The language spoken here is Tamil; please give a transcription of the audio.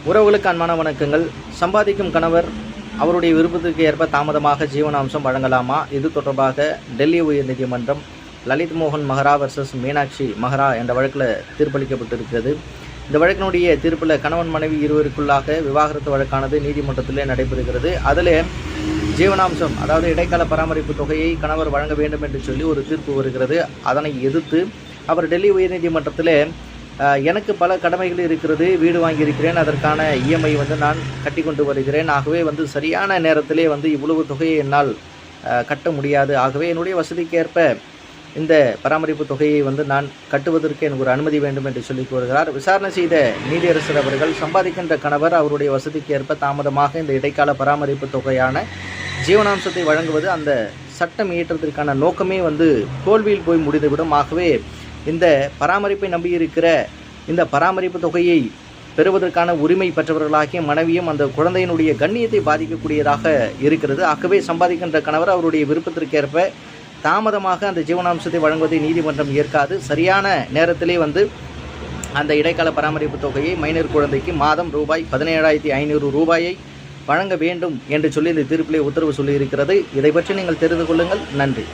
உறவுகளுக்கு அன்பான வணக்கங்கள். சம்பாதிக்கும் கணவர் அவருடைய விருப்பத்திற்கு ஏற்ப தாமதமாக ஜீவனாம்சம் வழங்கலாமா? இது தொடர்பாக டெல்லி உயர்நீதிமன்றம் லலித் மோகன் மஹரா வர்சஸ் மீனாட்சி மஹரா என்ற வழக்கில் தீர்ப்பளிக்கப்பட்டிருக்கிறது. இந்த வழக்கினுடைய தீர்ப்பில் கணவன் மனைவி இருவருக்குள்ளாக விவாகரத்து வழக்கானது நீதிமன்றத்திலே நடைபெறுகிறது. அதில் ஜீவனாம்சம், அதாவது இடைக்கால பராமரிப்பு தொகையை கணவர் வழங்க வேண்டும் என்று சொல்லி ஒரு தீர்ப்பு வருகிறது. அதனை எதிர்த்து அவர் டெல்லி உயர்நீதிமன்றத்தில் எனக்கு பல கடமைகள் இருக்கிறது, வீடு வாங்கியிருக்கிறேன், அதற்கான இஎம்ஐ நான் கட்டி கொண்டு வருகிறேன், ஆகவே சரியான நேரத்திலே இவ்வளவு தொகையை என்னால் கட்ட முடியாது, ஆகவே என்னுடைய வசதிக்கேற்ப இந்த பராமரிப்பு தொகையை நான் கட்டுவதற்கு எனக்கு ஒரு அனுமதி வேண்டும் என்று சொல்லி கூறுகிறார். விசாரணை செய்த நீதியரசர் அவர்கள், சம்பாதிக்கின்ற கணவர் அவருடைய வசதிக்கு ஏற்ப தாமதமாக இந்த இடைக்கால பராமரிப்பு தொகையான ஜீவனாம்சத்தை வழங்குவது அந்த சட்டம் இயற்றத்திற்கான நோக்கமே தோல்வியில் போய் முடிந்துவிடும். ஆகவே இந்த பராமரிப்பை நம்பியிருக்கிற இந்த பராமரிப்பு தொகையை பெறுவதற்கான உரிமை பெற்றவர்களாகிய மனைவியும் அந்த குழந்தையினுடைய கண்ணியத்தை பாதிக்கக்கூடியதாக இருக்கிறது. ஆகவே சம்பாதிக்கின்ற கணவர் அவருடைய விருப்பத்திற்கேற்ப தாமதமாக அந்த ஜீவனாம்சத்தை வழங்குவதை நீதிமன்றம் ஏற்காது. சரியான நேரத்திலே அந்த இடைக்கால பராமரிப்பு தொகையை மைனர் குழந்தைக்கு மாதம் ரூபாய் 17,500 வழங்க வேண்டும் என்று சொல்லி இந்த தீர்ப்பிலே உத்தரவு சொல்லியிருக்கிறது. இதை பற்றி நீங்கள் தெரிந்து கொள்ளுங்கள். நன்றி.